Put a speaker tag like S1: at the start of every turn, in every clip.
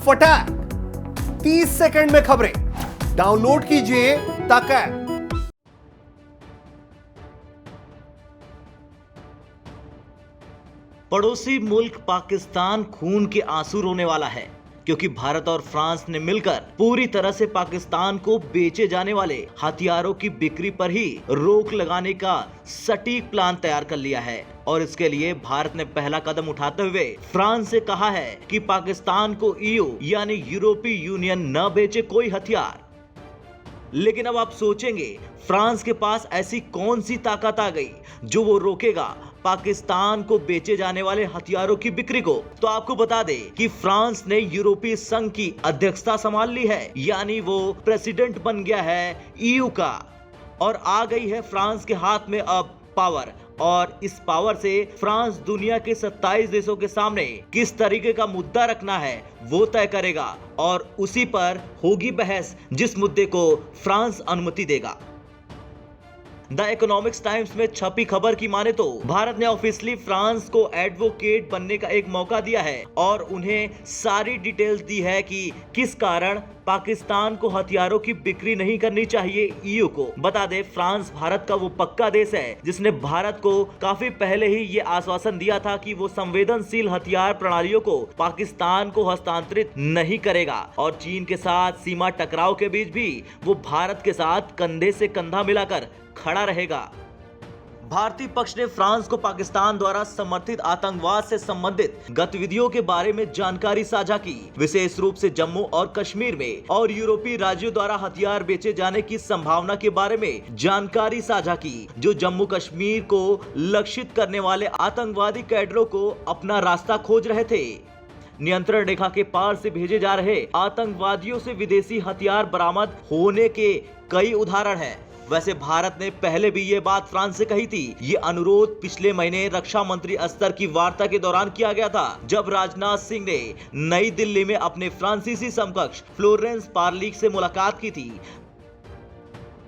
S1: फटाक 30 सेकंड में खबरें डाउनलोड कीजिए तक ऐप।
S2: पड़ोसी मुल्क पाकिस्तान खून के आंसू रोने वाला है क्योंकि भारत और फ्रांस ने मिलकर पूरी तरह से पाकिस्तान को बेचे जाने वाले हथियारों की बिक्री पर ही रोक लगाने का सटीक प्लान तैयार कर लिया है। और इसके लिए भारत ने पहला कदम उठाते हुए फ्रांस से कहा है कि पाकिस्तान को ईयू यानी यूरोपीय यूनियन न बेचे कोई हथियार। लेकिन अब आप सोचेंगे फ्रांस के पास ऐसी कौन सी ताकत आ गई जो वो रोकेगा पाकिस्तान को बेचे जाने वाले हथियारों की बिक्री को। तो आपको बता दें कि फ्रांस ने यूरोपीय संघ की अध्यक्षता संभाल ली है, यानी वो प्रेसिडेंट बन गया है ईयू का। और आ गई है फ्रांस के हाथ में अब पावर, और इस पावर से फ्रांस दुनिया के 27 देशों के सामने किस तरीके का मुद्दा रखना है वो तय करेगा, और उसी पर होगी बहस जिस मुद्दे को फ्रांस अनुमति देगा। द इकोनॉमिक्स टाइम्स में छपी खबर की माने तो भारत ने ऑफिशियली फ्रांस को एडवोकेट बनने का एक मौका दिया है और उन्हें सारी डिटेल्स दी है कि किस कारण पाकिस्तान को हथियारों की बिक्री नहीं करनी चाहिए ईयू को। बता दे फ्रांस भारत का वो पक्का देश है जिसने भारत को काफी पहले ही ये आश्वासन दिया था कि वो संवेदनशील हथियार प्रणालियों को पाकिस्तान को हस्तांतरित नहीं करेगा, और चीन के साथ सीमा टकराव के बीच भी वो भारत के साथ कंधे से कंधा मिलाकर खड़ा रहेगा। भारतीय पक्ष ने फ्रांस को पाकिस्तान द्वारा समर्थित आतंकवाद से संबंधित गतिविधियों के बारे में जानकारी साझा की, विशेष रूप से जम्मू और कश्मीर में और यूरोपीय राज्यों द्वारा हथियार बेचे जाने की संभावना के बारे में जानकारी साझा की, जो जम्मू कश्मीर को लक्षित करने वाले आतंकवादी कैडरों को अपना रास्ता खोज रहे थे। नियंत्रण रेखा के पार से भेजे जा रहे आतंकवादियों से विदेशी हथियार बरामद होने के कई उदाहरण हैं। वैसे भारत ने पहले भी ये बात फ्रांस से कही थी। ये अनुरोध पिछले महीने रक्षा मंत्री स्तर की वार्ता के दौरान किया गया था, जब राजनाथ सिंह ने नई दिल्ली में अपने फ्रांसीसी समकक्ष फ्लोरेंस पार्ली से मुलाकात की थी।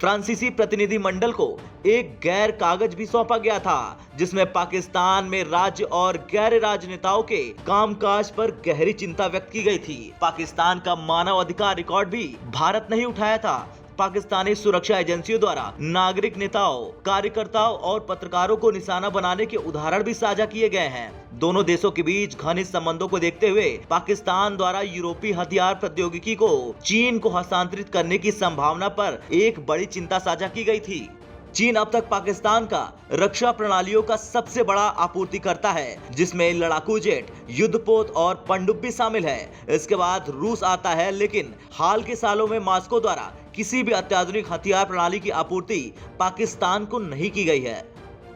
S2: फ्रांसीसी प्रतिनिधि मंडल को एक गैर कागज भी सौंपा गया था जिसमें पाकिस्तान में राज्य और गैर राजनेताओं के कामकाज पर गहरी चिंता व्यक्त की गई थी। पाकिस्तान का मानव अधिकार रिकॉर्ड भी भारत नहीं उठाया था। पाकिस्तानी सुरक्षा एजेंसियों द्वारा नागरिक नेताओं, कार्यकर्ताओं और पत्रकारों को निशाना बनाने के उदाहरण भी साझा किए गए हैं। दोनों देशों के बीच घनिष्ठ संबंधों को देखते हुए पाकिस्तान द्वारा यूरोपीय हथियार प्रौद्योगिकी को चीन को हस्तांतरित करने की संभावना पर एक बड़ी चिंता साझा की गई थी। चीन अब तक पाकिस्तान का रक्षा प्रणालियों का सबसे बड़ा आपूर्तिकर्ता है, जिसमें लड़ाकू जेट, युद्धपोत और पनडुब्बी शामिल है। इसके बाद रूस आता है, लेकिन हाल के सालों में मॉस्को द्वारा किसी भी अत्याधुनिक हथियार प्रणाली की आपूर्ति पाकिस्तान को नहीं की गई है।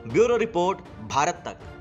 S2: ब्यूरो रिपोर्ट, भारत तक।